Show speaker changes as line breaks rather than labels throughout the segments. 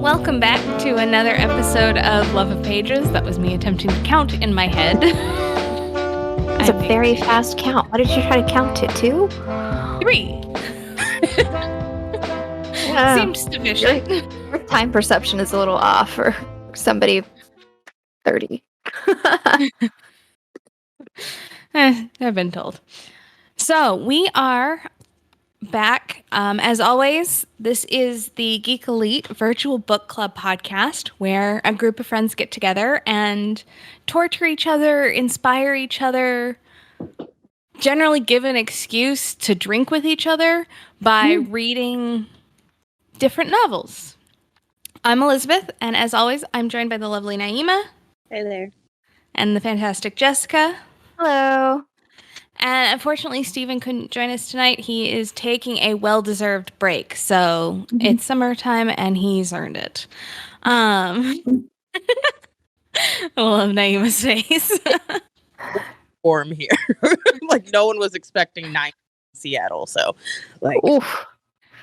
Welcome back to another episode of Love of Pages. That was me attempting to count in my head.
It's a very fast count. What did you try to count it to?
3. Seems sufficient.
Your time perception is a little off for somebody 30.
I've been told. So we are back. As always, this is the Geek Elite Virtual Book Club podcast, where a group of friends get together and torture each other, inspire each other, generally give an excuse to drink with each other by reading different novels. I'm Elizabeth, and as always, I'm joined by the lovely Naimah.
Hey there.
And the fantastic Jessica.
Hello.
And unfortunately, Stephen couldn't join us tonight. He is taking a well-deserved break. So it's summertime, and he's earned it. I love Naimah's face.
Warm here. Like, no one was expecting 9 in Seattle, so, like...
Oof.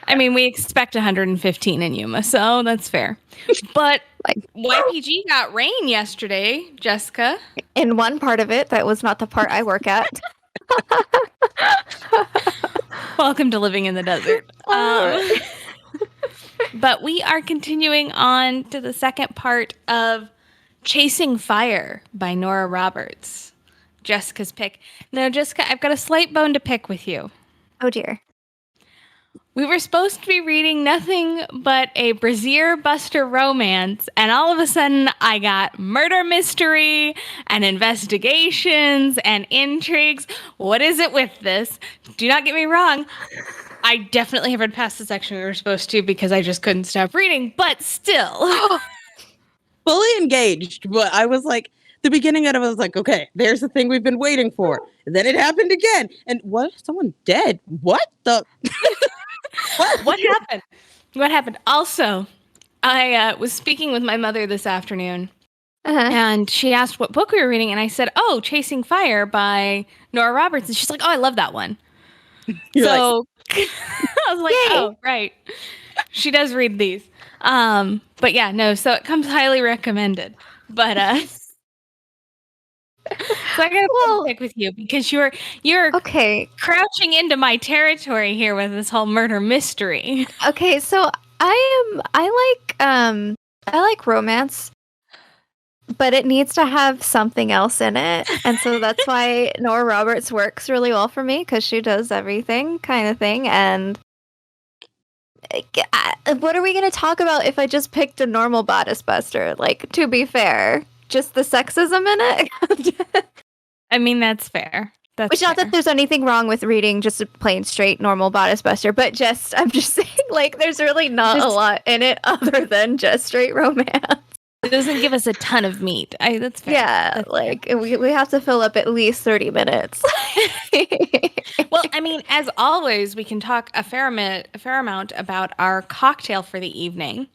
I mean, we expect 115 in Yuma, so that's fair. But YPG got rain yesterday, Jessica.
In one part of it, that was not the part I work at.
Welcome to living in the desert. But we are continuing on to the second part of Chasing Fire by Nora Roberts. Jessica's pick. Now, Jessica, I've got a slight bone to pick with you.
Oh, dear.
We were supposed to be reading nothing but a Brazier Buster romance, and all of a sudden I got murder mystery and investigations and intrigues. What is it with this? Do not get me wrong. I definitely have read past the section we were supposed to because I just couldn't stop reading, but still.
Fully engaged, but I was like, the beginning of it, I was like, okay, there's the thing we've been waiting for. And then it happened again. And what? Someone dead? What the...
What happened? What happened? Also, I was speaking with my mother this afternoon, and she asked what book we were reading, and I said, "Oh, Chasing Fire by Nora Roberts," and she's like, "Oh, I love that one." So I was like,
Yay.
"Oh, right." She does read these, but yeah, no. So it comes highly recommended. But so I gotta pick with you because you're
okay.
crouching into my territory here with this whole murder mystery.
Okay, so I like romance, but it needs to have something else in it, and so that's why Nora Roberts works really well for me because she does everything kind of thing. And what are we gonna talk about if I just picked a normal bodice buster? Like, to be fair. Just the sexism in it?
I mean, that's fair.
Which, not that there's anything wrong with reading just a plain straight normal bodice buster, but I'm just saying, like, there's really not a lot in it other than just straight romance.
It doesn't give us a ton of meat. That's fair.
Yeah,
that's
like, fair. We have to fill up at least 30 minutes.
Well, I mean, as always, we can talk a fair amount about our cocktail for the evening.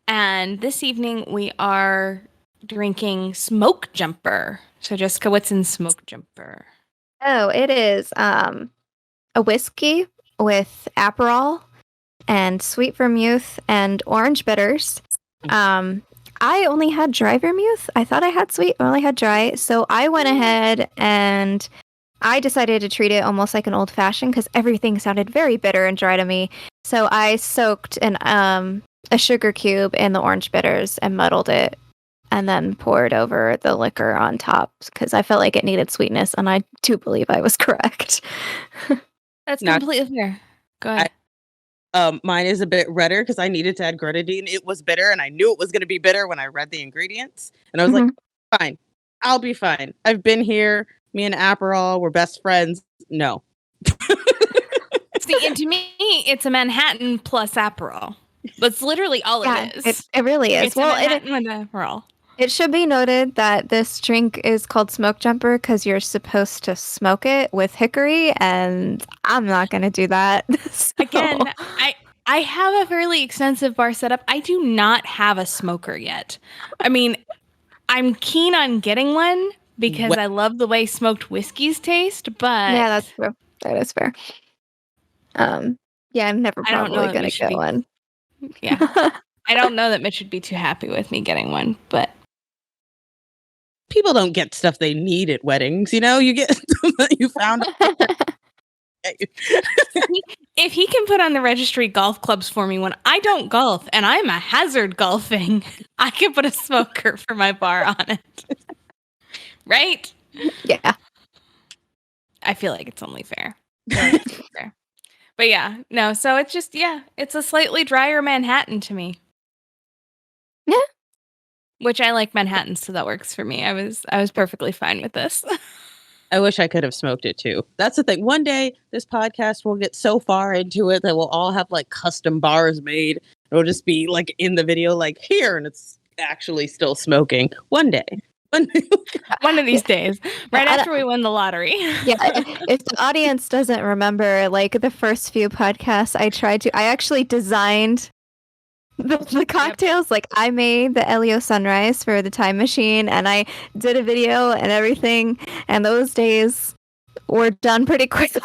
And this evening, we are drinking Smoke Jumper. So, Jessica, what's in Smoke Jumper?
Oh, it is a whiskey with Aperol and sweet vermouth and orange bitters. I only had dry vermouth. I thought I had sweet. I only had dry. So I went ahead and I decided to treat it almost like an old fashioned because everything sounded very bitter and dry to me. So I soaked a sugar cube in the orange bitters and muddled it. And then poured over the liquor on top because I felt like it needed sweetness, and I do believe I was correct.
That's completely fair. Go ahead.
Mine is a bit redder because I needed to add grenadine. It was bitter, and I knew it was going to be bitter when I read the ingredients. And I was like, fine, I'll be fine. I've been here. Me and Aperol, we're best friends. No.
See, and to me, it's a Manhattan plus Aperol. That's literally all it is.
It really is.
It's a Manhattan with Aperol.
It should be noted that this drink is called Smoke Jumper because you're supposed to smoke it with hickory, and I'm not going to do that. So.
Again, I have a fairly extensive bar setup. I do not have a smoker yet. I mean, I'm keen on getting one because I love the way smoked whiskeys taste, but
yeah, that's fair. That is fair. Yeah, I'm never
I don't know
probably
that
gonna
Mitch should
get one.
Yeah. I don't know that Mitch would be too happy with me getting one, but
People don't get stuff they need at weddings, you know? You get you found
if he can put on the registry golf clubs for me when I don't golf and I'm a hazard golfing, I can put a smoker for my bar on it. Right?
Yeah.
I feel like it's only fair. Fair. But yeah, no, so it's just, it's a slightly drier Manhattan to me.
Yeah.
Which I like Manhattan, so that works for me. I was perfectly fine with this.
I wish I could have smoked it too. That's the thing. One day, this podcast will get so far into it that we'll all have like custom bars made. It'll just be like in the video, like here, and it's actually still smoking. One day.
One of these days, right after we win the lottery.
Yeah, if the audience doesn't remember, like the first few podcasts, I actually designed the cocktails. Yep. Like I made the Elio Sunrise for the time machine, and I did a video and everything. And those days were done pretty quickly.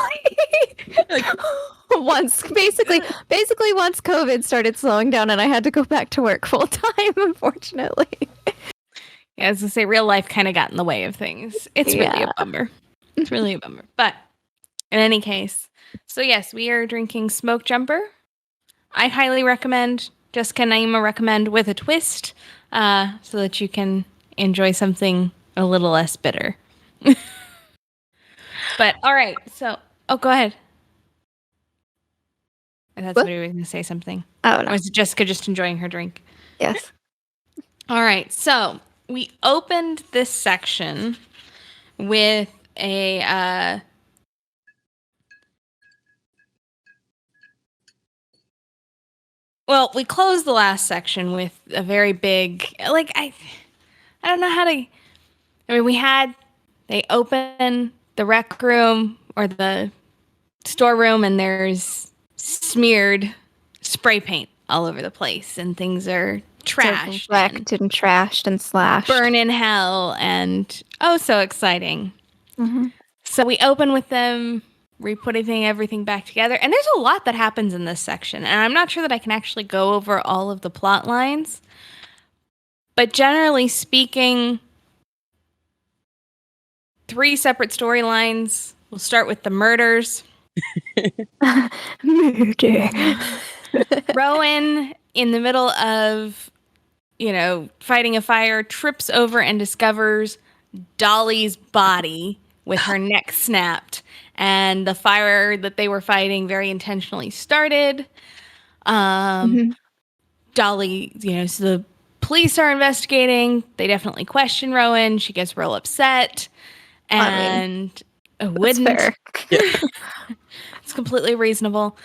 once COVID started slowing down, and I had to go back to work full time, unfortunately.
Yeah, as I say, real life kind of got in the way of things. It's really a bummer. It's really a bummer. But in any case, so yes, we are drinking Smoke Jumper. I highly recommend. Jessica and Naimah recommend with a twist, so that you can enjoy something a little less bitter. But all right, so go ahead. I thought somebody was going to say something.
Oh no,
or was Jessica just enjoying her drink?
Yes.
All right, so we opened this section with a well, we closed the last section with a very big, like, I don't know how to, I mean, they open the rec room or the storeroom and there's smeared spray paint all over the place and things are trashed.
Wrecked and trashed and slashed.
Burn in hell and so exciting. Mm-hmm. So we open with them re-putting everything back together. And there's a lot that happens in this section. And I'm not sure that I can actually go over all of the plot lines. But generally speaking, 3 separate storylines. We'll start with the murders.
Murder.
Rowan, in the middle of, fighting a fire, trips over and discovers Dolly's body with her neck snapped. And the fire that they were fighting very intentionally started. Dolly, so the police are investigating. They definitely question Rowan. She gets real upset. And wouldn't.
Fair.
It's completely reasonable.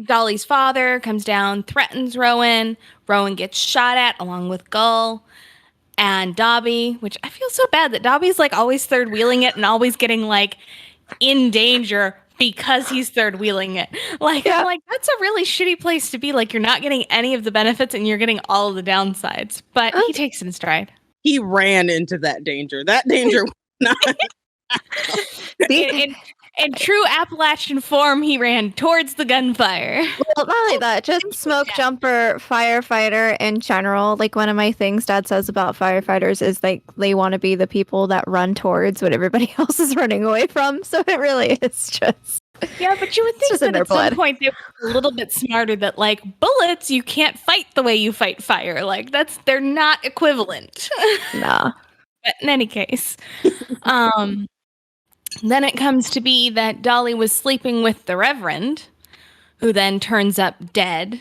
Dolly's father comes down, threatens Rowan. Rowan gets shot at along with Gull. And Dobby, which I feel so bad that Dobby's like always third wheeling it and always getting like in danger because he's third wheeling it. Like, I'm like, that's a really shitty place to be. Like, you're not getting any of the benefits and you're getting all of the downsides. But he takes it in stride.
He ran into that danger. That danger was not.
In true Appalachian form, he ran towards the gunfire.
Well, not only that, just Smoke Jumper firefighter in general. Like, one of my things Dad says about firefighters is like they want to be the people that run towards what everybody else is running away from. So it really is just.
Yeah, but you would think that at some point they were a little bit smarter that, like, bullets, you can't fight the way you fight fire. Like, they're not equivalent.
No.
But in any case, then it comes to be that Dolly was sleeping with the Reverend, who then turns up dead,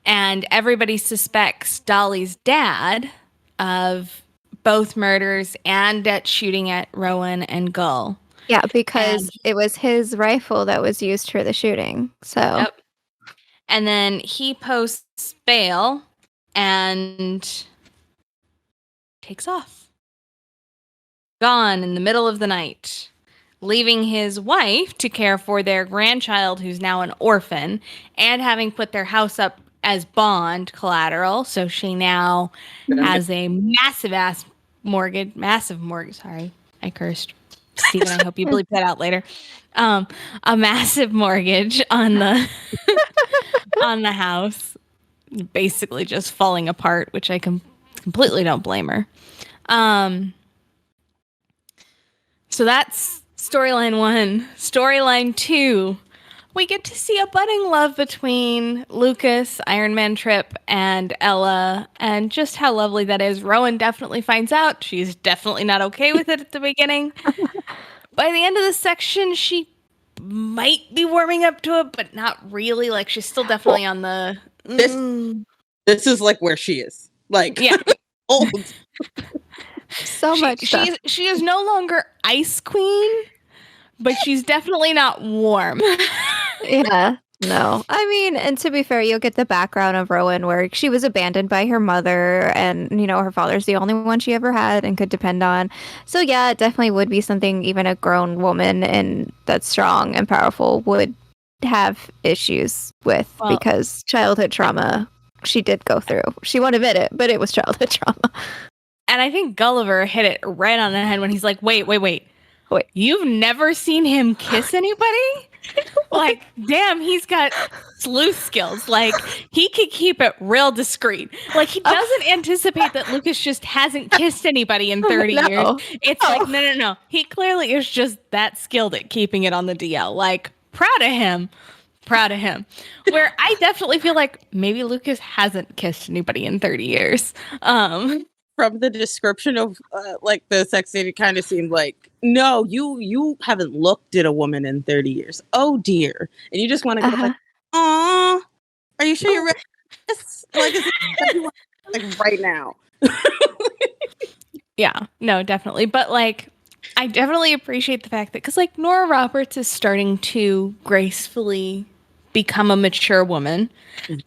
and everybody suspects Dolly's dad of both murders and at shooting at Rowan and Gull.
Yeah, because it was his rifle that was used for the shooting. So,
yep. And then he posts bail and takes off. Gone in the middle of the night, leaving his wife to care for their grandchild, who's now an orphan, and having put their house up as bond collateral. So she now has a massive mortgage. Sorry, I cursed. Steven, I hope you bleep that out later. A massive mortgage on the on the house, basically just falling apart, which I completely don't blame her. So that's storyline 1. Storyline 2, we get to see a budding love between Lucas, Iron Man Trip, and Ella, and just how lovely that is. Rowan definitely finds out. She's definitely not okay with it at the beginning. By the end of the section, she might be warming up to it, but not really. Like, she's still definitely on the...
This is like where she is. Like,
yeah.
old.
Much stuff.
She is no longer Ice Queen, but she's definitely not warm.
Yeah, no. I mean, and to be fair, you'll get the background of Rowan where she was abandoned by her mother and, her father's the only one she ever had and could depend on. So yeah, it definitely would be something even a grown woman and that's strong and powerful would have issues with because childhood trauma she did go through. She won't admit it, but it was childhood trauma.
And I think Gulliver hit it right on the head when he's like, wait. You've never seen him kiss anybody? Like, damn, he's got sleuth skills. Like, he could keep it real discreet. Like, he doesn't anticipate that Lucas just hasn't kissed anybody in 30 years. It's like, no. He clearly is just that skilled at keeping it on the DL. Like, proud of him. Where I definitely feel like maybe Lucas hasn't kissed anybody in 30 years.
From the description of like the sex scene, it kind of seemed like, no, you haven't looked at a woman in 30 years. Oh dear. And you just want to go like, aw, are you sure you're ready? Like, is it like right now?
Yeah, no, definitely. But like, I definitely appreciate the fact that, because like Nora Roberts is starting to gracefully become a mature woman.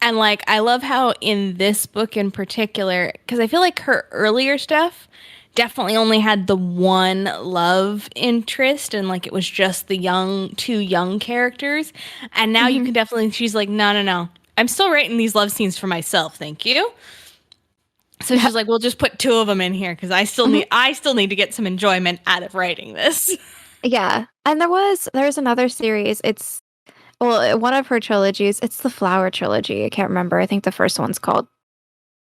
And like, I love how in this book in particular, because I feel like her earlier stuff definitely only had the one love interest and like it was just the two young characters. And now you can definitely, she's like, no. I'm still writing these love scenes for myself. Thank you. So she's like, we'll just put 2 of them in here because I still need to get some enjoyment out of writing this.
Yeah. And there's another series. It's one of her trilogies. It's the Flower Trilogy. I can't remember. I think the first one's called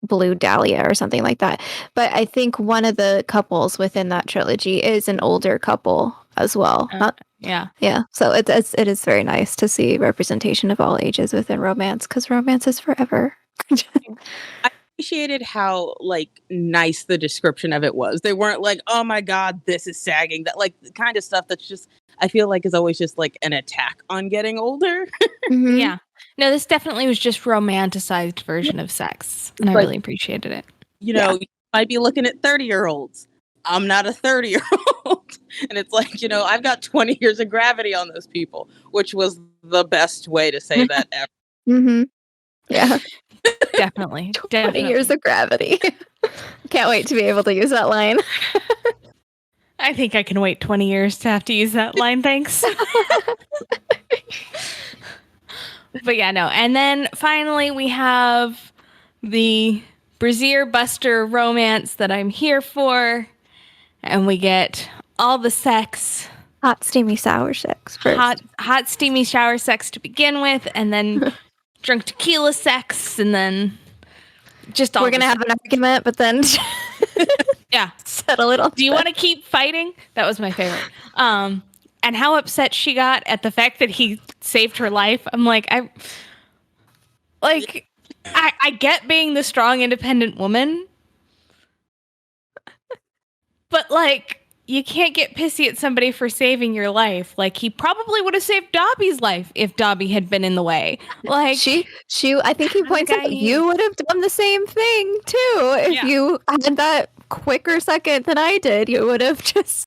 Blue Dahlia or something like that. But I think one of the couples within that trilogy is an older couple as well.
Yeah.
So it is very nice to see representation of all ages within romance because romance is forever.
I appreciated how like nice the description of it was. They weren't like, oh my god, this is sagging. That like the kind of stuff that's just, I feel like is always just like an attack on getting older.
Yeah. No, this definitely was just romanticized version of sex. And I really appreciated it.
You might be looking at 30-year-olds. I'm not a 30-year-old. And it's like, I've got 20 years of gravity on those people, which was the best way to say that ever.
Yeah.
Definitely.
20 years of gravity. Can't wait to be able to use that line.
I think I can wait 20 years to have to use that line, thanks. But yeah, no. And then finally we have the Brazier Buster romance that I'm here for. And we get all the sex.
Hot, steamy, sour sex first.
Hot, steamy, shower sex to begin with. And then drunk tequila sex. And then just all
we're going to have an argument, but then...
Yeah.
Settle it all.
Do you want to keep fighting? That was my favorite. And how upset she got at the fact that he saved her life. I'm like, I get being the strong, independent woman, but like, you can't get pissy at somebody for saving your life. Like, he probably would have saved Dobby's life if Dobby had been in the way. Like,
I think he points out you would have done the same thing too if you had that quicker second than I did. You would have just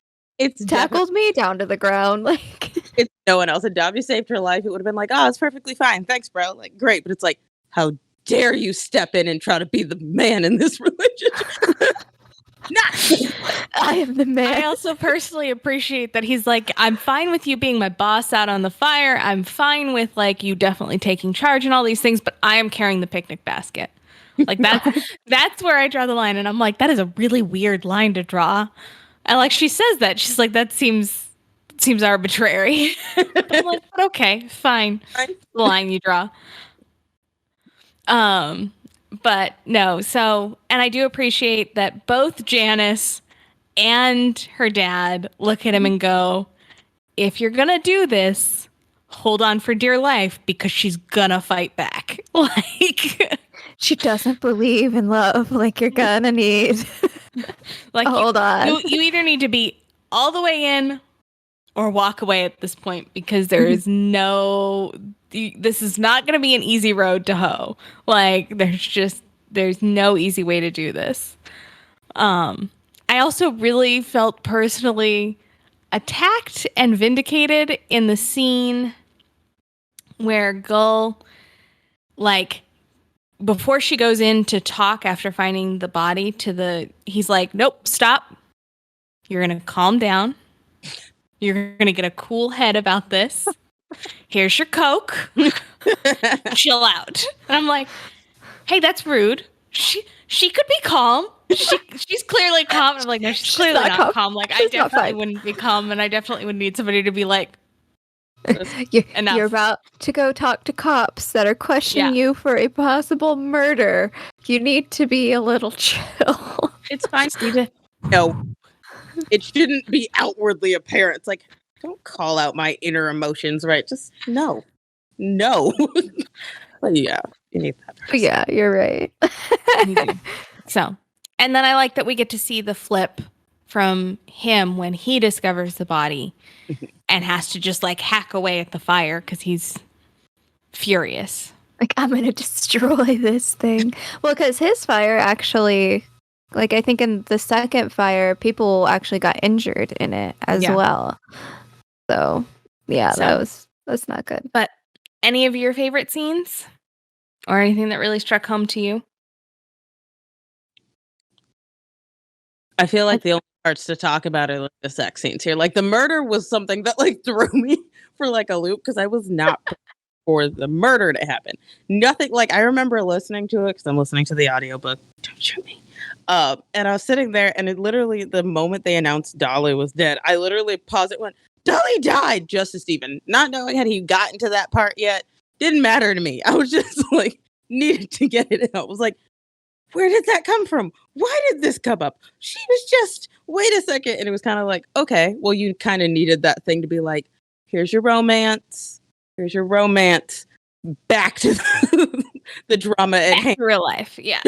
tackled me down to the ground. Like,
it's no one else. If Dobby saved her life, it would have been like, oh, it's perfectly fine. Thanks, bro. Like, great. But it's like, how dare you step in and try to be the man in this relationship?
I am the man.
I also personally appreciate that he's like, I'm fine with you being my boss out on the fire. I'm fine with like you definitely taking charge and all these things, but I am carrying the picnic basket. Like that's where I draw the line. And I'm like, that is a really weird line to draw. And like she says that, she's like, that seems arbitrary. But I'm like, okay, fine. The line you draw. But no, so and I do appreciate that both Janice and her dad look at him and go, if you're gonna do this, hold on for dear life because she's gonna fight back. Like
She doesn't believe in love like you're gonna need.
like
hold on.
You either need to be all the way in or walk away at this point because there is this is not going to be an easy road to hoe. Like there's no easy way to do this. I also really felt personally attacked and vindicated in the scene where Gull, like, before she goes in to talk after finding the body he's like, nope, stop. You're going to calm down. You're going to get a cool head about this. Here's your Coke. Chill out. And I'm like, hey, that's rude. She could be calm. She's clearly calm. I'm like, no, she's clearly not calm. Like, I definitely wouldn't be calm, and I definitely would need somebody to be like,
you're about to go talk to cops that are questioning you for a possible murder. You need to be a little chill.
It's fine. No, it shouldn't be outwardly apparent. It's like, don't call out my inner emotions, right? Just no. But yeah, you need that person.
Yeah, you're right.
So, and then I like that we get to see the flip from him when he discovers the body and has to just like hack away at the fire because he's furious.
Like, I'm going to destroy this thing. Well, because his fire actually, like, I think in the second fire, people actually got injured in it as well. So, yeah, that's not good.
But any of your favorite scenes or anything that really struck home to you?
I feel like the only parts to talk about are like the sex scenes here. Like the murder was something that like threw me for like a loop because I was not for the murder to happen. Nothing like I remember listening to it because I'm listening to the audiobook. Don't shoot me. And I was sitting there and it literally the moment they announced Dolly was dead, I literally paused it, went, Dolly died, just as Stephen. Not knowing had he gotten to that part yet. Didn't matter to me. I was just like needed to get it out. I was like, where did that come from? Why did this come up? She was just, wait a second. And it was kind of like, okay, well, you kind of needed that thing to be like, here's your romance. Here's your romance. Back to the drama at hand.
Real life. Yeah.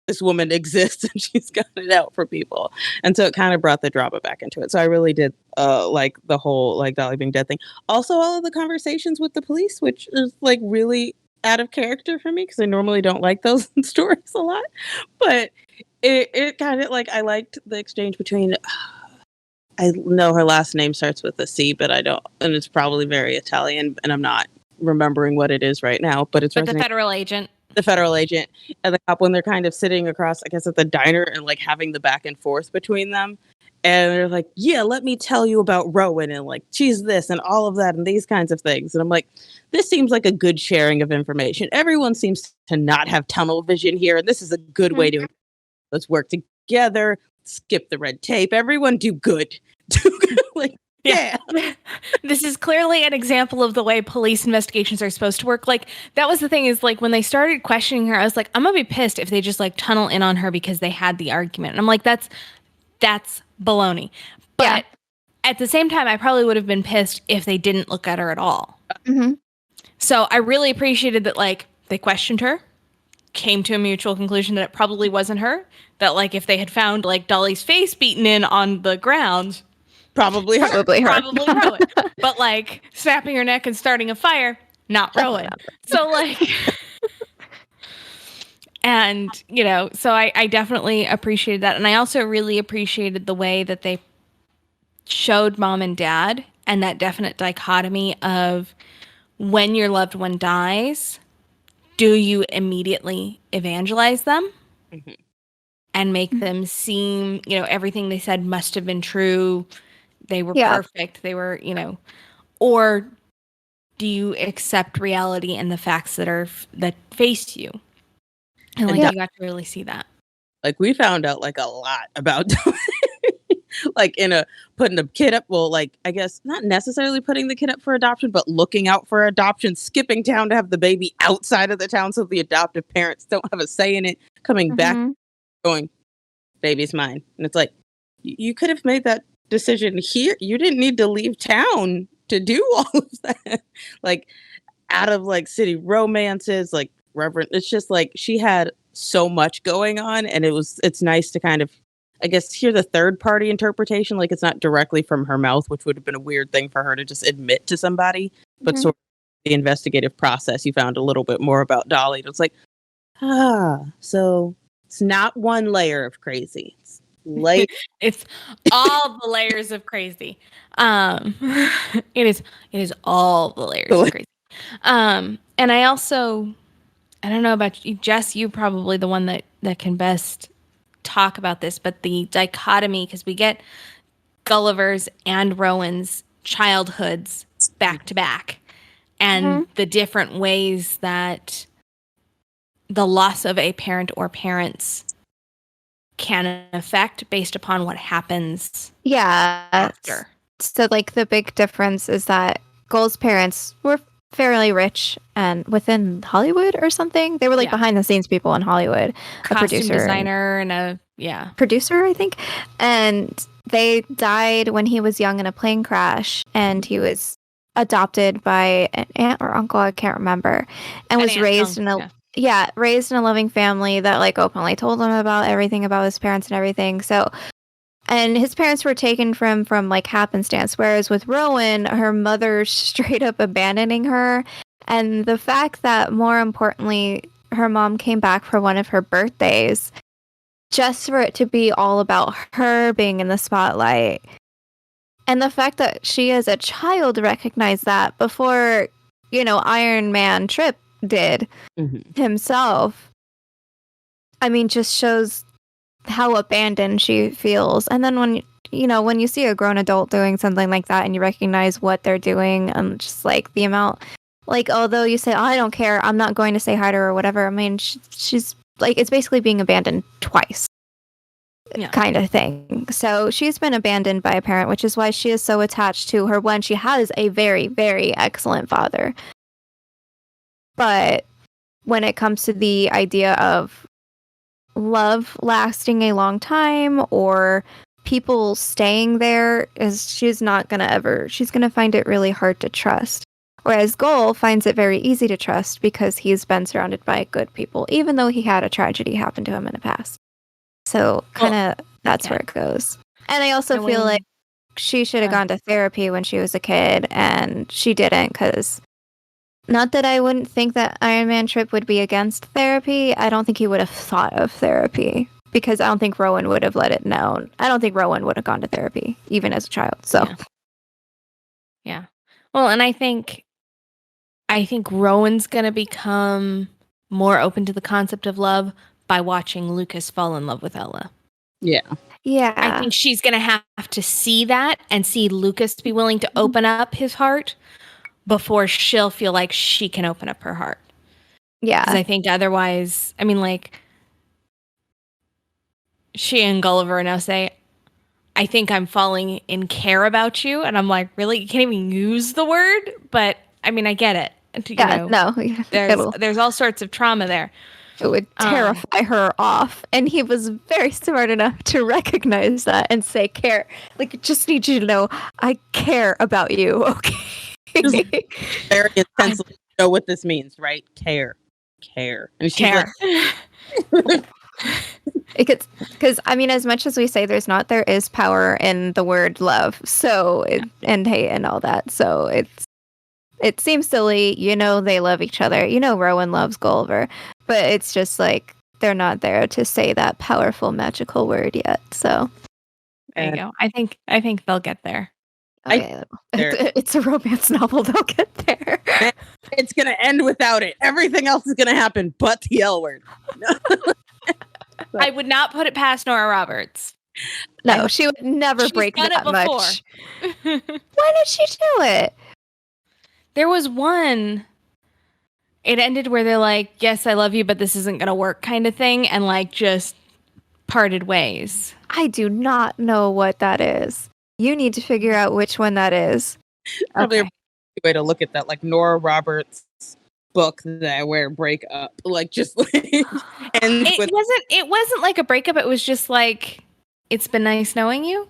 This woman exists and she's got it out for people. And so it kind of brought the drama back into it. So I really did like the whole like Dolly being dead thing. Also, all of the conversations with the police, which is like really out of character for me because I normally don't like those stories a lot. But it kind of like I liked the exchange between I know her last name starts with a C, but I don't, and it's probably very Italian, and I'm not remembering what it is right now. But it's
the federal agent.
The federal agent and the cop when they're kind of sitting across, I guess, at the diner and like having the back and forth between them. And they're like, yeah, let me tell you about Rowan and like she's this and all of that and these kinds of things. And I'm like, this seems like a good sharing of information. Everyone seems to not have tunnel vision here. And this is a good way to let's work together, skip the red tape. Everyone do good. Like, yeah.
This is clearly an example of the way police investigations are supposed to work. Like, that was the thing is like when they started questioning her, I was like, I'm going to be pissed if they just like tunnel in on her because they had the argument. And I'm like, that's baloney. But at the same time, I probably would have been pissed if they didn't look at her at all.
Mm-hmm.
So I really appreciated that, like, they questioned her, came to a mutual conclusion that it probably wasn't her, that, like, if they had found, like, Dolly's face beaten in on the ground,
probably her.
Probably Rowan. But, like, snapping her neck and starting a fire, not Rowan. So, like... And, you know, so I definitely appreciated that. And I also really appreciated the way that they showed mom and dad and that definite dichotomy of when your loved one dies, do you immediately evangelize them and make them seem, everything they said must have been true. They were perfect. They were, or do you accept reality and the facts that face you? And you got to really see that.
Like we found out like a lot about like putting the kid up. Well, like I guess not necessarily putting the kid up for adoption, but looking out for adoption, skipping town to have the baby outside of the town so the adoptive parents don't have a say in it, coming back going, baby's mine. And it's like, you could have made that decision here. You didn't need to leave town to do all of that. Like out of like city romances, like Reverend. It's just like she had so much going on, and it's nice to kind of, I guess, hear the third party interpretation. Like it's not directly from her mouth, which would have been a weird thing for her to just admit to somebody, but sort of the investigative process, you found a little bit more about Dolly. It's like, so it's not one layer of crazy.
It's all the layers of crazy. It is all the layers of crazy. And I don't know about you, Jess, you probably the one that can best talk about this, but the dichotomy, because we get Gulliver's and Rowan's childhoods back to back, and the different ways that the loss of a parent or parents can affect based upon what happens after.
So like the big difference is that Gull's parents were fairly rich and within Hollywood or something. They were like behind the scenes people in Hollywood,
Costume
a producer,
designer, and a
producer, I think. And they died when he was young in a plane crash, and he was adopted by an aunt or uncle, I can't remember, and was raised in a raised in a loving family that like openly told him about everything about his parents and everything. So, and his parents were taken from like happenstance, whereas with Rowan, her mother straight up abandoning her, and the fact that more importantly, her mom came back for one of her birthdays just for it to be all about her being in the spotlight. And the fact that she as a child recognized that before, Iron Man Trip did himself, I mean, just shows how abandoned she feels. And then when you see a grown adult doing something like that and you recognize what they're doing, and just like the amount, like, although you say, I don't care, I'm not going to say hi to her or whatever, I mean, she's like, it's basically being abandoned twice kind of thing. So she's been abandoned by a parent, which is why she is so attached to her when she has a very, very excellent father. But when it comes to the idea of love lasting a long time or people staying there, she's going to find it really hard to trust. Whereas Gull finds it very easy to trust because he's been surrounded by good people, even though he had a tragedy happen to him in the past. So kind of that's where it goes. And I also feel like she should have gone to therapy when she was a kid, and she didn't, because not that I wouldn't think that Iron Man Trip would be against therapy. I don't think he would have thought of therapy, because I don't think Rowan would have let it known. I don't think Rowan would have gone to therapy, even as a child. So,
yeah. Well, and I think Rowan's going to become more open to the concept of love by watching Lucas fall in love with Ella.
Yeah.
Yeah.
I think she's going to have to see that and see Lucas be willing to open up his heart before she'll feel like she can open up her heart.
Yeah.
Because I think otherwise, I mean, like, she and Gulliver now say, I think I'm falling in care about you. And I'm like, really? You can't even use the word? But, I mean, I get it. There's all sorts of trauma there.
It would terrify her off. And he was very smart enough to recognize that and say, care. Like, just need you to know, I care about you, okay?
Very intensely know what this means, right? Care. And she's
care.
Because, I mean, as much as we say there is power in the word love. So, and hate and all that. So, it seems silly, they love each other. Rowan loves Gulliver, but it's just like they're not there to say that powerful magical word yet. So
there you go. I think they'll get there.
Okay. It's a romance novel. They'll get there.
It's gonna end without it. Everything else is gonna happen, but the L word.
I would not put it past Nora Roberts.
No, she would never
She's
break
done
that
it before.
much. Why did she do it?
There was one. It ended where they're like, yes, I love you, but this isn't going to work kind of thing. And like just parted ways.
I do not know what that is. You need to figure out which one that is.
Probably
Okay.
a way to look at that, like Nora Roberts' book that I wear break up, like just like ends with
It wasn't like a breakup. It was just like, it's been nice knowing you.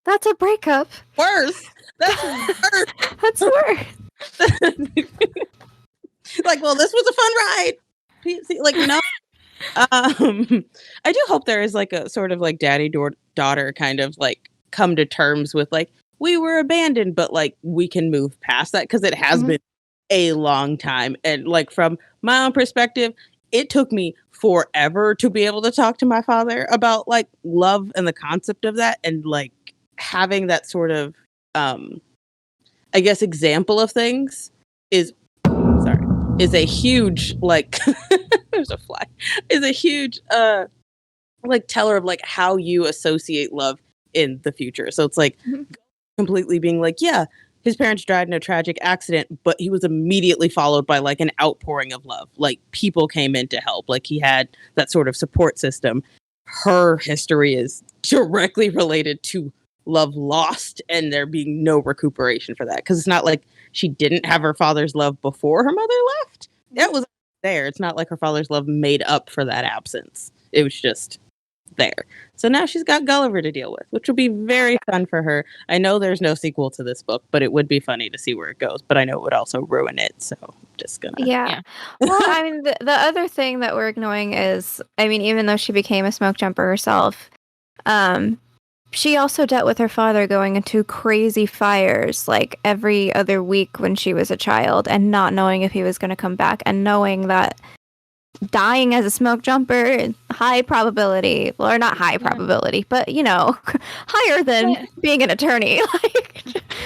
That's a breakup.
worse. That's worse.
That's worse.
Like, well, this was a fun ride. Like, no. I do hope there is like a sort of like daddy daughter kind of like come to terms with like we were abandoned, but like we can move past that because it has been a long time. And like from my own perspective, it took me forever to be able to talk to my father about like love and the concept of that, and like having that sort of I guess example of things is a huge like there's a fly is a huge like teller of like how you associate love in the future. So it's like completely being like, yeah, his parents died in a tragic accident, but he was immediately followed by like an outpouring of love. Like people came in to help. Like he had that sort of support system. Her history is directly related to love lost and there being no recuperation for that. Because it's not like she didn't have her father's love before her mother left. That was there. It's not like her father's love made up for that absence. It was just there. So now she's got Gulliver to deal with, which will be very fun for her. I know there's no sequel to this book, but it would be funny to see where it goes. But I know it would also ruin it. So I'm just gonna.
Yeah. Well, I mean, the other thing that we're ignoring is, I mean, even though she became a smoke jumper herself, she also dealt with her father going into crazy fires like every other week when she was a child and not knowing if he was going to come back, and knowing that dying as a smoke jumper, high probability, or not high probability, but you know, higher than being an attorney.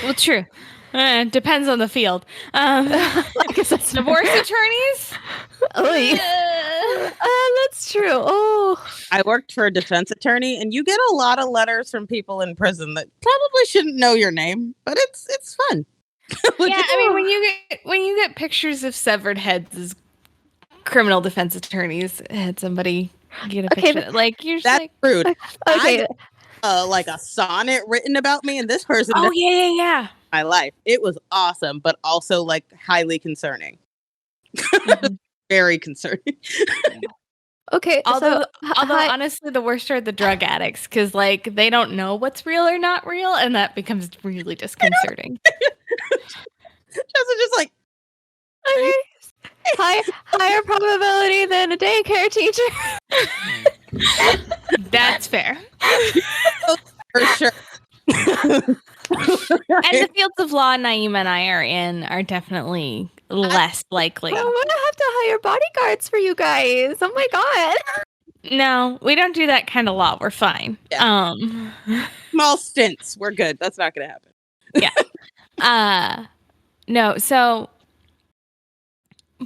Well, true. Depends on the field.
Like I said,
Divorce attorneys?
That's true. Oh,
I worked for a defense attorney, and you get a lot of letters from people in prison that probably shouldn't know your name, but it's fun.
Yeah, I mean, when you get pictures of severed heads as criminal defense attorneys, had somebody get a picture. Like you're just
that's
like,
rude.
okay.
Like a sonnet written about me, and this person.
oh yeah.
My life. It was awesome, but also like highly concerning. Very concerning.
Okay.
Although
so,
honestly, the worst are the drug addicts, because like they don't know what's real or not real, and that becomes really disconcerting.
Just like
okay. Higher probability than a daycare teacher.
That's fair.
for sure.
And the fields of law Naimah and I are in are definitely less likely.
I'm gonna have to hire bodyguards for you guys. Oh my god.
No, we don't do that kind of law. We're fine.
Yeah. Small stints. We're good. That's not gonna happen.
Yeah. No, so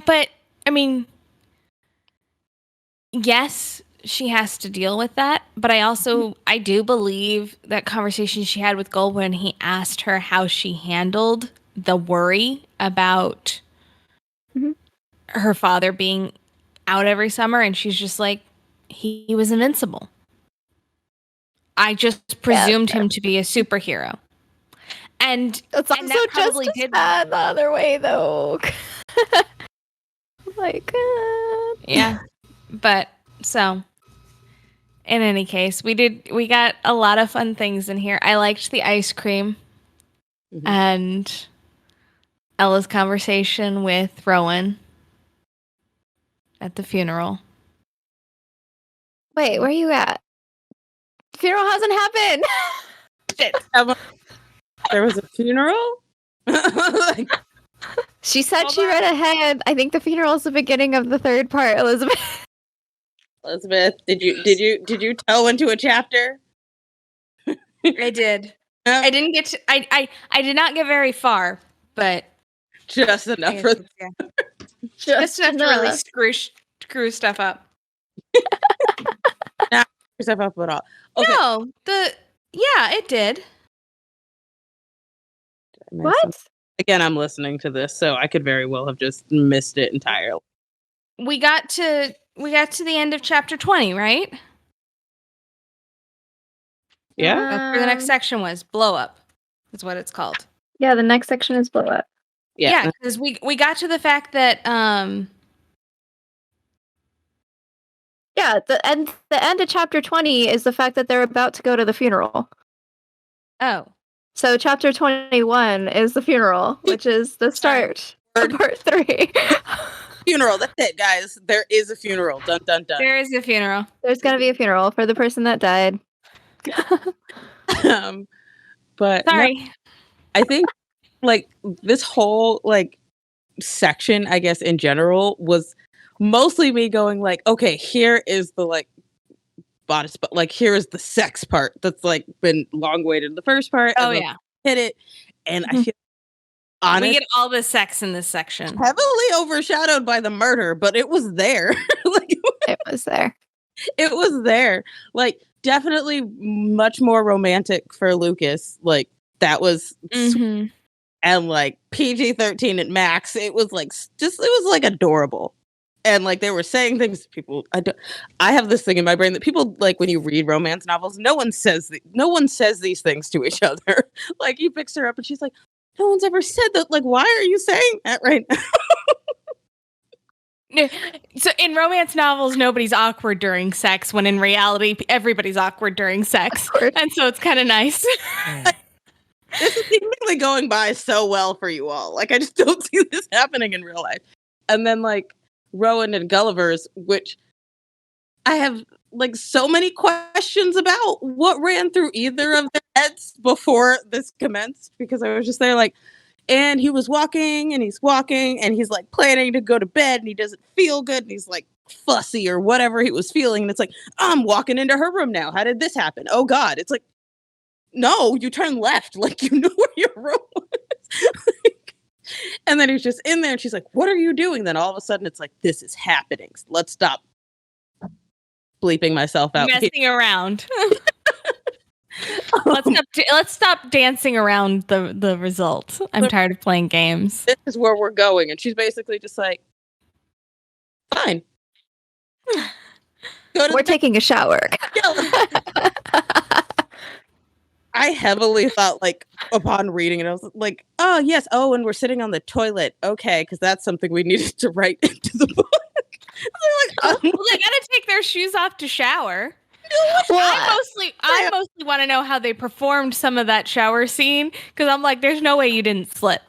but I mean, yes, she has to deal with that, but I do believe that conversation she had with Gold when he asked her how she handled the worry about her father being out every summer, and she's just like, he was invincible. I just presumed him to be a superhero. And
it's also
that
just
probably
as bad the other way, though. Like,
yeah. But so, in any case, we got a lot of fun things in here. I liked the ice cream and Ella's conversation with Rowan at the funeral.
Wait, where are you at? The funeral hasn't happened.
Shit.
There was a funeral? Like,
she said she read ahead. I think the funeral is the beginning of the third part, Elizabeth.
Elizabeth, did you toe into a chapter?
I did. I didn't get to, I did not get very far, but
just enough for
just enough to really screw stuff up.
yourself up at all. Okay.
No, yeah, it did.
What?
Again, I'm listening to this, so I could very well have just missed it entirely.
We got to the end of chapter 20, right?
Yeah.
That's where the next section was. Blow up is what it's called.
Yeah, the next section is blow up.
Yeah, because we got to the fact that
Yeah, the end of chapter 20 is the fact that they're about to go to the funeral.
oh.
So chapter 21 is the funeral, which is the start of part 3.
Funeral, that's it, guys. There is a funeral. Dun dun dun.
There is a funeral.
There's gonna be a funeral for the person that died.
But
Sorry.
no, I think like this whole like section, I guess in general, was mostly me going like, okay, here is the like bodice, but like here is the sex part that's like been long waited in the first part.
Oh,
and then
yeah.
hit it, and I feel honest,
We get all the sex in this section.
heavily overshadowed by the murder, but it was there. Like,
It was there.
it was there. Like definitely much more romantic for Lucas. Like that was
Mhm.
and like PG-13 at max. It was like it was like adorable. And like they were saying things to people. I have this thing in my brain that people like when you read romance novels, no one says these things to each other. Like he picks her up and she's like, no one's ever said that. Like, why are you saying that right now?
So in romance novels, nobody's awkward during sex, when in reality, everybody's awkward during sex. And so it's kind of nice.
This is seemingly going by so well for you all. Like, I just don't see this happening in real life. And then, like, Rowan and Gulliver's, which I have, like, so many questions about what ran through either of their heads before this commenced, because I was just there, like, and he was walking, and he's like, planning to go to bed, and he doesn't feel good, and he's, like, fussy or whatever he was feeling, and it's like, I'm walking into her room now. How did this happen? Oh, God. It's like, no, you turn left. Like, you know where your room was. And then he's just in there, and she's like, what are you doing? Then all of a sudden, it's like, this is happening. Let's stop bleeping myself out.
Messing around. Let's stop dancing around the result. I'm tired of playing games.
This is where we're going. And she's basically just like, fine.
We're taking a shower.
I heavily thought, like, upon reading it, I was like, oh, yes. Oh, and we're sitting on the toilet. Okay, because that's something we needed to write into the book.
Well, they gotta take their shoes off to shower. Well, I mostly want to know how they performed some of that shower scene, because I'm like, there's no way you didn't slip.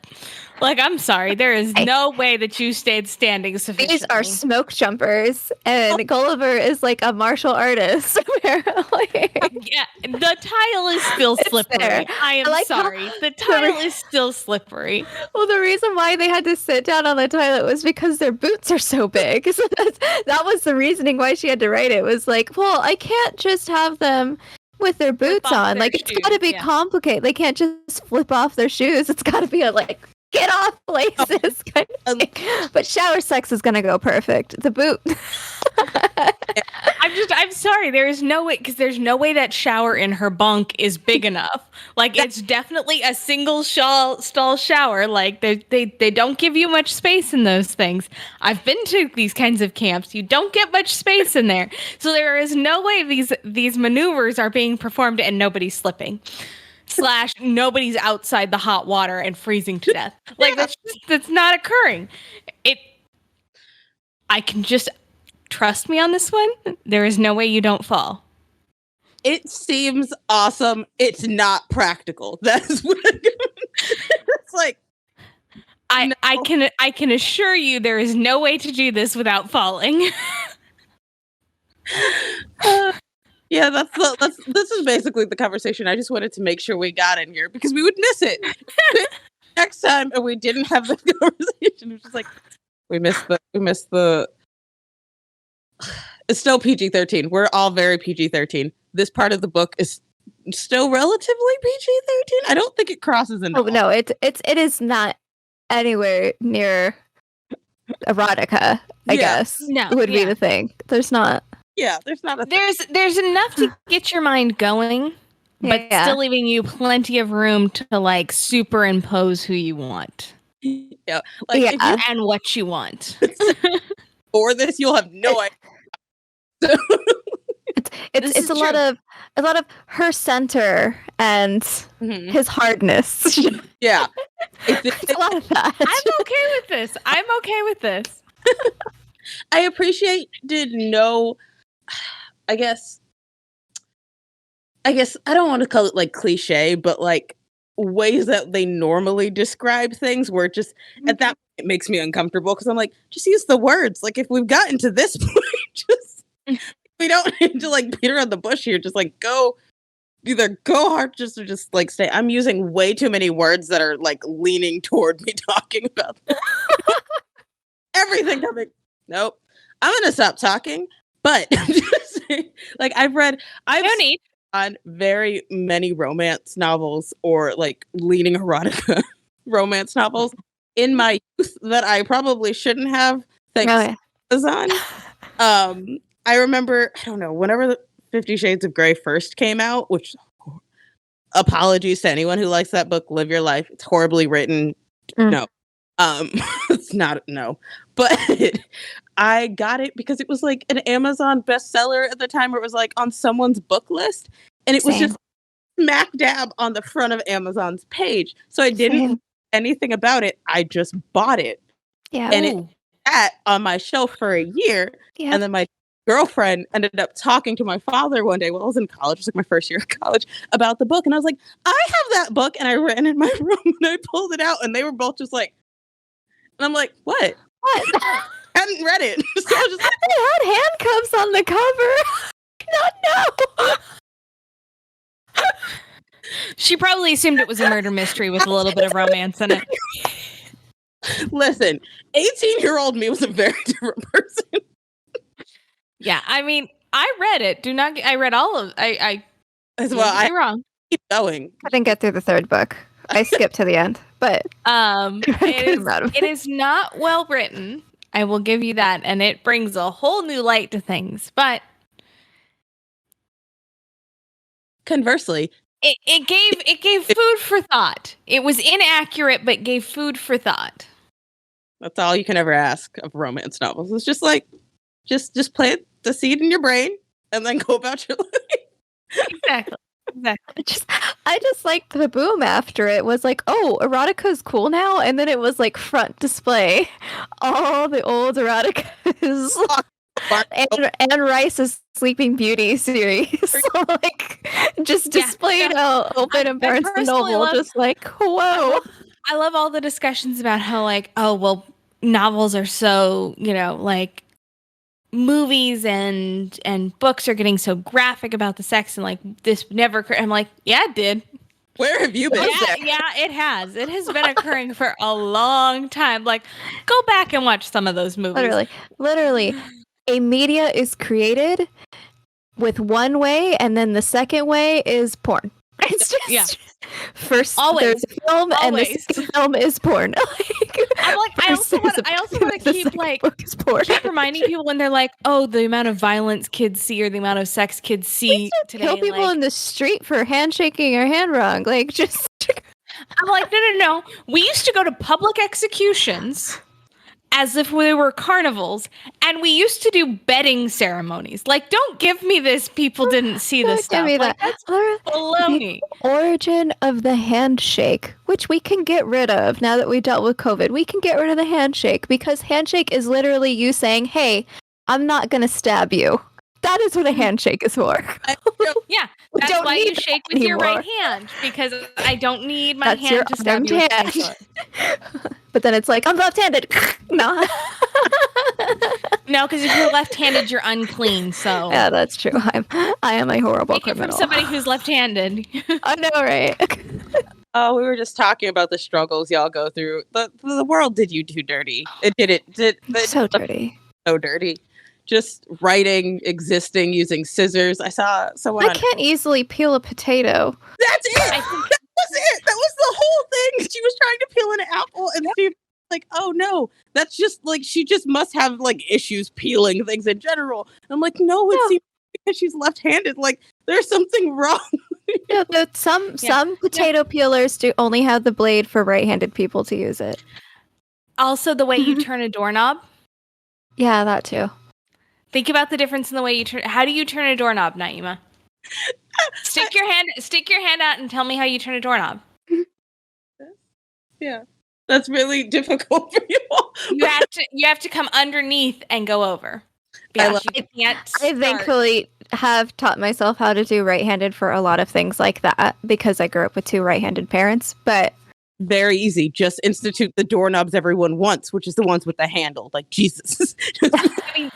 Like, I'm sorry, there is no way that you stayed standing sufficiently.
These are smoke jumpers, and Gulliver is like a martial artist, apparently.
Yeah, the tile is still slippery. I am sorry. The tile is still slippery.
Well, the reason why they had to sit down on the toilet was because their boots are so big. So that was the reasoning why she had to write it. Was like, well, I can't just have them with their boots on. Like, it's got to be complicated. They can't just flip off their shoes. It's got to be like, get off places. But shower sex is gonna go perfect. The boot.
I'm sorry. There is no way, because there's no way that shower in her bunk is big enough. Like, it's definitely a single stall shower. Like, they don't give you much space in those things. I've been to these kinds of camps. You don't get much space in there. So there is no way these maneuvers are being performed and nobody's slipping. / nobody's outside the hot water and freezing to death. Like, that's not occurring. I can just trust me on this one. There is no way you don't fall.
It seems awesome. It's not practical. That's what it's like.
I can assure you there is no way to do this without falling.
Yeah, this is basically the conversation I just wanted to make sure we got in here, because we would miss it next time, and we didn't have the conversation. It was just like we missed the. It's still PG-13. We're all very PG-13. This part of the book is still relatively PG-13. I don't think it crosses into.
Oh no, it is not anywhere near erotica. I guess
no
would be the thing. There's not.
Yeah, there's not a
There's enough to get your mind going, but still leaving you plenty of room to like superimpose who you want.
Yeah, like if you
and what you want.
For this, you'll have no idea.
It's a lot of her center and his hardness.
Yeah,
it's a lot of that.
I'm okay with this.
I appreciated no. I guess I don't want to call it like cliche, but like ways that they normally describe things where just at that point it makes me uncomfortable because I'm like, just use the words. Like if we've gotten to this point, just we don't need to like beat around the bush here. Just like either go hard or just like stay. I'm using way too many words that are like leaning toward me talking about everything coming. Nope. I'm gonna stop talking. But just saying, like I've on very many romance novels or like leaning erotica romance novels in my youth that I probably shouldn't have. Thanks, Amazon. I remember, I don't know, whenever the 50 Shades of Grey first came out, which apologies to anyone who likes that book, live your life. It's horribly written. No. It's not, no. But I got it because it was like an Amazon bestseller at the time where it was like on someone's book list. And it was just smack dab on the front of Amazon's page. So I didn't know anything about it. I just bought it.
Yeah.
And it sat on my shelf for a year. Yeah. And then my girlfriend ended up talking to my father one day while I was in college. It was like my first year of college about the book. And I was like, I have that book. And I ran in my room and I pulled it out and they were both just like, and I'm like, what? I hadn't read it. So I was just like,
it had handcuffs on the cover. No.
She probably assumed it was a murder mystery with a little bit of romance in it.
Listen, 18-year-old me was a very different person.
Yeah, I mean, I read it. I read all of I
as well. I'm
wrong.
Keep going.
I didn't get through the third book. I skipped to the end, but
it is not well written. I will give you that, and it brings a whole new light to things. But
conversely,
it gave food for thought. It was inaccurate, but gave food for thought.
That's all you can ever ask of romance novels. It's just like, just plant the seed in your brain and then go about your life.
Exactly.
I just liked the boom after it was like, oh, erotica's cool now, and then it was like front display all the old eroticas and Rice's Sleeping Beauty series, like just displayed out open in Barnes and Noble, just like whoa.
I love all the discussions about how like, oh well, novels are so, like movies and books are getting so graphic about the sex and like this never I'm like, yeah, it did.
Where have you been?
Yeah, it has been occurring for a long time. Like, go back and watch some of those movies.
Literally a media is created with one way and then the second way is porn. It's just first there's a film and the second film is porn.
I'm like, I also want to keep reminding people when they're like, oh, the amount of violence kids see or the amount of sex kids see today.
Kill people in the street for handshaking or hand wrong. Like, just.
I'm like, no. We used to go to public executions as if we were carnivals, and we used to do bedding ceremonies. Like, don't give me this. People didn't see this stuff. Like, that's baloney.
The origin of the handshake, which we can get rid of now that we dealt with COVID. We can get rid of the handshake because handshake is literally you saying, "Hey, I'm not gonna stab you." That is what a handshake is for.
Yeah, that's why you shake with your right hand, because I don't need my hand to stab you with my foot.
But then it's like, I'm left-handed. No.
No, because if you're left-handed, you're unclean. So
yeah, that's true. I am a horrible criminal.
From somebody who's left-handed.
I know, right?
Oh, we were just talking about the struggles y'all go through. The world did you too dirty. It did.
So dirty.
So dirty. Just writing, existing, using scissors. I saw someone.
I can't easily peel a potato.
That's it. That was it. That was the whole thing. She was trying to peel an apple and see like, oh no, that's just like she just must have like issues peeling things in general. And I'm like, no, it seems because she's left-handed. Like there's something wrong.
Yeah, some potato peelers do only have the blade for right-handed people to use it.
Also, the way you turn a doorknob.
Yeah, that too.
Think about the difference in the way you turn. How do you turn a doorknob, Naimah? Stick your hand out and tell me how you turn a doorknob.
Yeah, that's really difficult for you all.
You have to come underneath and go over.
I thankfully have taught myself how to do right-handed for a lot of things like that because I grew up with two right-handed parents, but
very easy. Just institute the doorknobs everyone wants, which is the ones with the handle. Like Jesus.
I mean,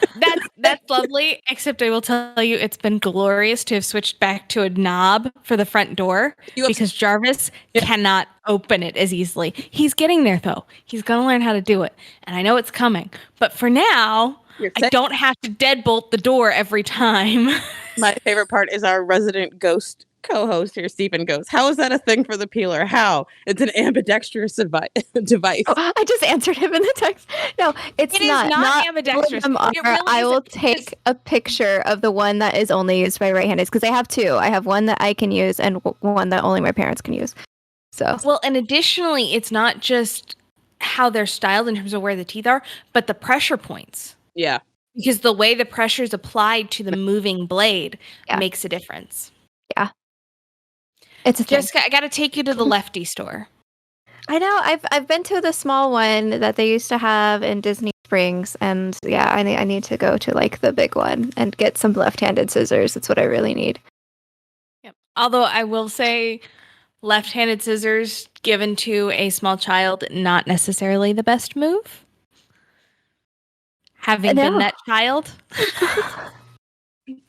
that's lovely, except I will tell you it's been glorious to have switched back to a knob for the front door because Jarvis cannot open it as easily. He's getting there though. He's going to learn how to do it. And I know it's coming. But for now, I don't have to deadbolt the door every time.
My favorite part is our resident ghost co-host here, Stephen, goes, how is that a thing for the peeler? How? It's an ambidextrous device.
Oh, I just answered him in the text. No, it is not ambidextrous. I will take a picture of the one that is only used by right-handers because I have two. I have one that I can use and one that only my parents can use. So
well, and additionally, it's not just how they're styled in terms of where the teeth are, but the pressure points.
Yeah.
Because the way the pressure is applied to the moving blade makes a difference.
Yeah. It's a
Jessica, I got to take you to the Lefty store.
I know. I've been to the small one that they used to have in Disney Springs, and I need to go to like the big one and get some left-handed scissors. That's what I really need.
Yep. Although I will say, left-handed scissors given to a small child, not necessarily the best move. Having been that child.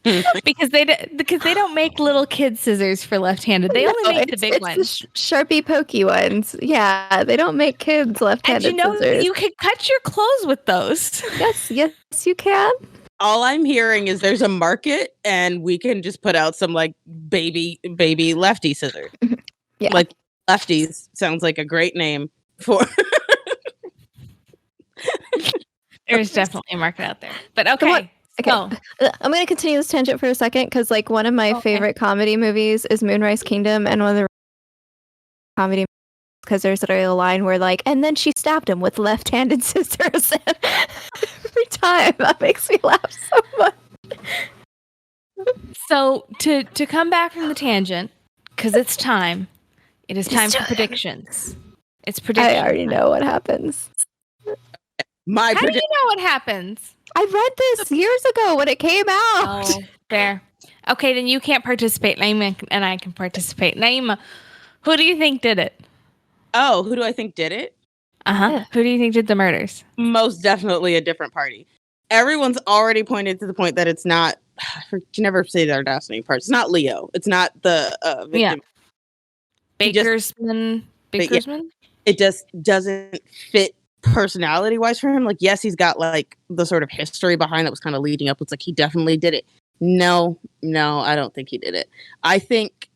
because they don't make little kid scissors for left-handed. They only make the big ones.
The Sharpie pokey ones. Yeah, they don't make kids left-handed scissors.
You can cut your clothes with those.
Yes, you can.
All I'm hearing is there's a market and we can just put out some like baby lefty scissors.
Yeah.
Like lefties sounds like a great name for
There's definitely a market out there. But okay.
Okay, I'm going to continue this tangent for a second because, like, one of my favorite comedy movies is Moonrise Kingdom, and one of the comedy because there's a line where, like, and then she stabbed him with left-handed scissors. Every time, that makes me laugh so much.
So to come back from the tangent, because it's time. It is time for predictions. It's predictions.
I already know what happens.
How do you know what happens?
I read this years ago when it came out.
Oh, fair. Okay, then you can't participate. Naimah and I can participate. Naimah, who do you think did it?
Oh, who do I think did it?
Uh-huh. Yeah. Who do you think did the murders?
Most definitely a different party. Everyone's already pointed to the point that it's not, you never say their destiny parts. It's not Leo. It's not the victim.
Yeah. Bakersman?
It just doesn't fit personality-wise for him. Like, yes, he's got like the sort of history behind that was kind of leading up. It's like he definitely did it. No, I don't think he did it. I think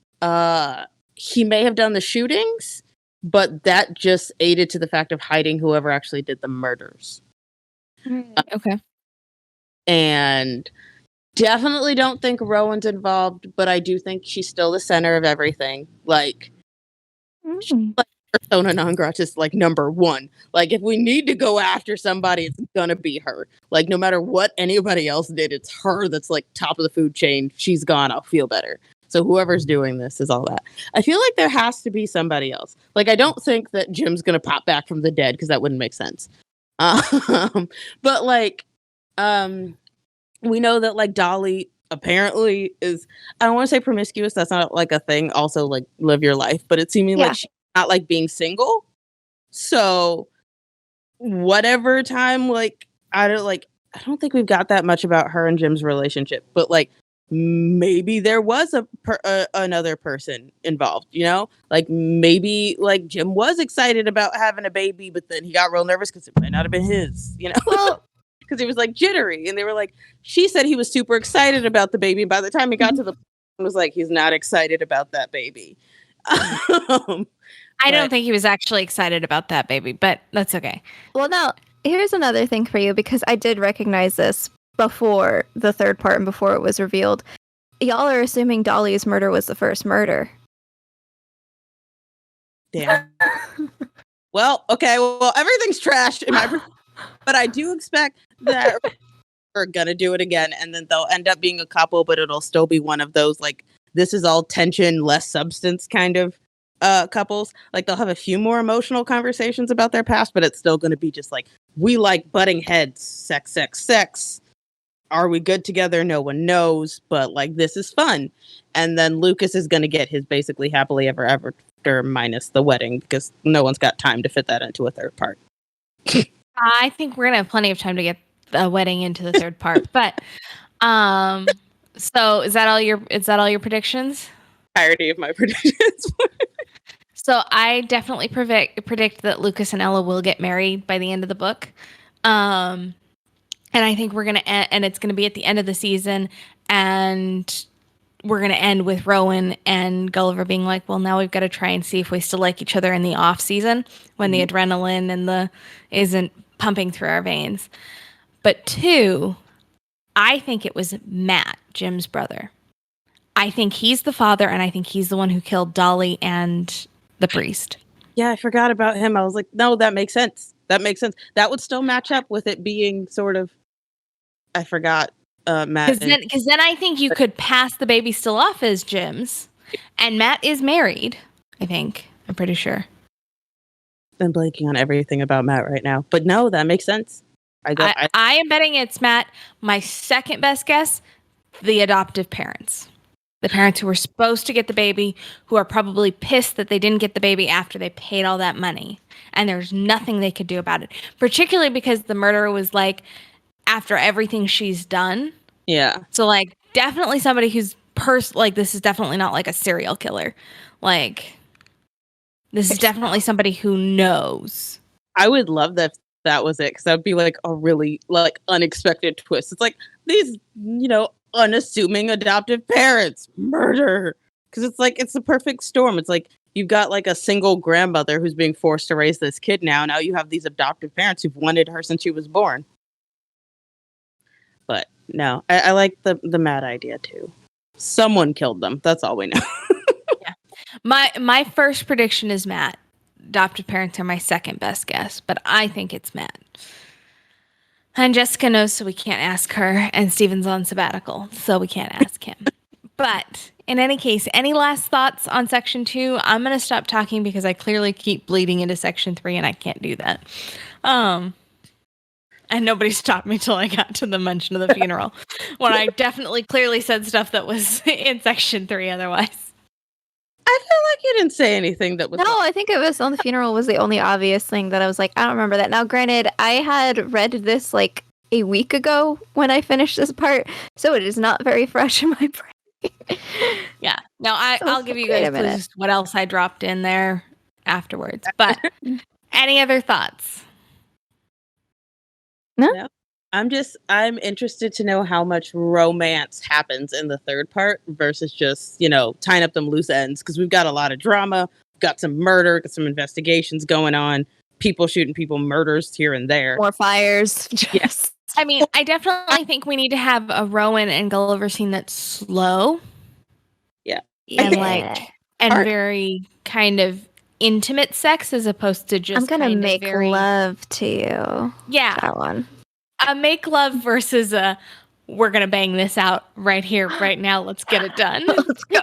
he may have done the shootings, but that just aided to the fact of hiding whoever actually did the murders.
Okay.
And definitely don't think Rowan's involved, but I do think she's still the center of everything. Like, persona non grata is like number one. Like, if we need to go after somebody, it's gonna be her. Like, no matter what anybody else did, it's her that's like top of the food chain. She's gone. I'll feel better. So whoever's doing this is all that. I feel like there has to be somebody else. Like, I don't think that Jim's gonna pop back from the dead because that wouldn't make sense. But like, we know that like Dolly apparently is, I don't want to say promiscuous. That's not like a thing. Also, like, live your life. But it's seeming like she's not like being single. So whatever time, like, I don't think we've got that much about her and Jim's relationship. But like, maybe there was another person involved, you know? Like, maybe like Jim was excited about having a baby, but then he got real nervous because it might not have been his, you know?
Well,
because he was like jittery, and they were like, she said he was super excited about the baby, and by the time he got to the point, was like, he's not excited about that baby.
I don't think he was actually excited about that baby, but that's okay.
Well, now, here's another thing for you, because I did recognize this before the third part and before it was revealed. Y'all are assuming Dolly's murder was the first murder.
Damn. Well, okay. Well, everything's trash in my but I do expect that we're gonna do it again, and then they'll end up being a couple, but it'll still be one of those like this is all tension, less substance kind of couples. Like they'll have a few more emotional conversations about their past, but it's still gonna be just like we like butting heads, sex, sex, sex. Are we good together? No one knows, but like this is fun. And then Lucas is gonna get his basically happily ever after minus the wedding because no one's got time to fit that into a third part.
I think we're gonna have plenty of time to get the wedding into the third part. But so is that all your predictions?
Entirety of my predictions.
So I definitely predict that Lucas and Ella will get married by the end of the book. And I think we're gonna and it's gonna be at the end of the season, and we're gonna end with Rowan and Gulliver being like, "Well, now we've got to try and see if we still like each other in the off season when the adrenaline and the isn't pumping through our veins." But 2, I think it was Matt, Jim's brother. I think he's the father, and I think he's the one who killed Dolly and the priest.
Yeah, I forgot about him. I was like, no, that makes sense. That makes sense. That would still match up with it being sort of. I forgot Matt.
Because then I think you could pass the baby still off as Jim's, and Matt is married. I think I'm pretty sure.
I'm blanking on everything about Matt right now, but no, that makes sense.
I am betting it's Matt. My second best guess: the adoptive parents. The parents who were supposed to get the baby, who are probably pissed that they didn't get the baby after they paid all that money. And there's nothing they could do about it. Particularly because the murderer was like, after everything she's done.
Yeah.
So, like, definitely somebody who's like, this is definitely not like a serial killer. Like, this is definitely somebody who knows.
I would love that if that was it, because that would be like a really like unexpected twist. It's like these, unassuming adoptive parents murder, because it's like it's the perfect storm. It's like you've got like a single grandmother who's being forced to raise this kid now you have these adoptive parents who've wanted her since she was born. But no, I like the Matt idea too. Someone killed them, that's all we know.
Yeah, my first prediction is Matt. Adoptive parents are my second best guess, but I think it's Matt. And Jessica knows, so we can't ask her. And Steven's on sabbatical, so we can't ask him. But in any case, any last thoughts on Section 2? I'm going to stop talking because I clearly keep bleeding into Section 3, and I can't do that. And nobody stopped me till I got to the mention of the funeral, when I definitely clearly said stuff that was in Section 3 otherwise.
I feel like you didn't say anything that was...
No, I think it was on the funeral was the only obvious thing that I was like, I don't remember that. Now, granted, I had read this like a week ago when I finished this part, so it is not very fresh in my brain.
Yeah. No, I'll give you guys clues what else I dropped in there afterwards. But any other thoughts?
No?
I'm interested to know how much romance happens in the third part versus just, tying up them loose ends. Because we've got a lot of drama, got some murder, got some investigations going on, people shooting people, murders here and there.
More fires.
Yes.
I mean, I definitely think we need to have a Rowan and Gulliver scene that's slow.
Yeah.
And very kind of intimate sex as opposed to just
I'm gonna make love to you.
Yeah.
That one.
A make love versus a we're gonna bang this out right here, right now. Let's get it done.
Let's go.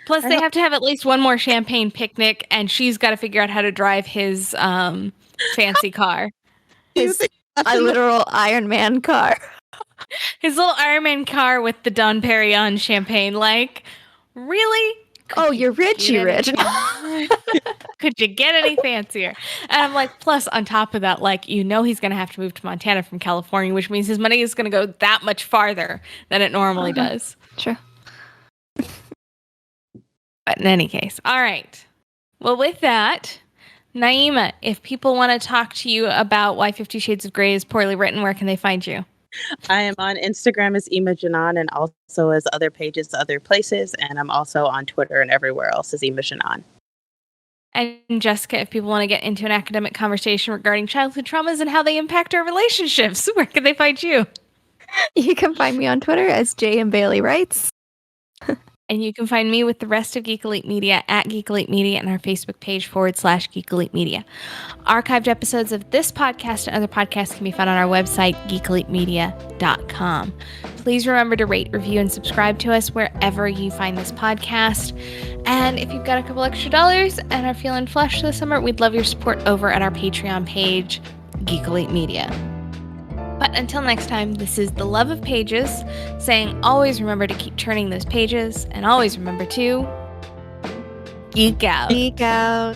Plus, they have to have at least one more champagne picnic, and she's got to figure out how to drive his fancy car.
A literal Iron Man car.
His little Iron Man car with the Dom Perignon champagne. Like, really?
You're rich, you rich.
Could you get any fancier? And I'm like, plus on top of that, like, he's going to have to move to Montana from California, which means his money is going to go that much farther than it normally does.
True.
But in any case, all right. Well, with that, Naimah, if people want to talk to you about why 50 Shades of Grey is poorly written, where can they find you?
I am on Instagram as Imajanan and also as other pages, other places. And I'm also on Twitter and everywhere else as Imajanan.
And Jessica, if people want to get into an academic conversation regarding childhood traumas and how they impact our relationships, where can they find you?
You can find me on Twitter as J and Bailey Writes.
And you can find me with the rest of Geek Elite Media at Geek Elite Media and our Facebook page /Geek Elite Media. Archived episodes of this podcast and other podcasts can be found on our website, geekelitemedia.com. Please remember to rate, review, and subscribe to us wherever you find this podcast. And if you've got a couple extra dollars and are feeling flush this summer, we'd love your support over at our Patreon page, Geek Elite Media. But until next time, this is the Love of Pages saying always remember to keep turning those pages and always remember to geek out.
Geek out.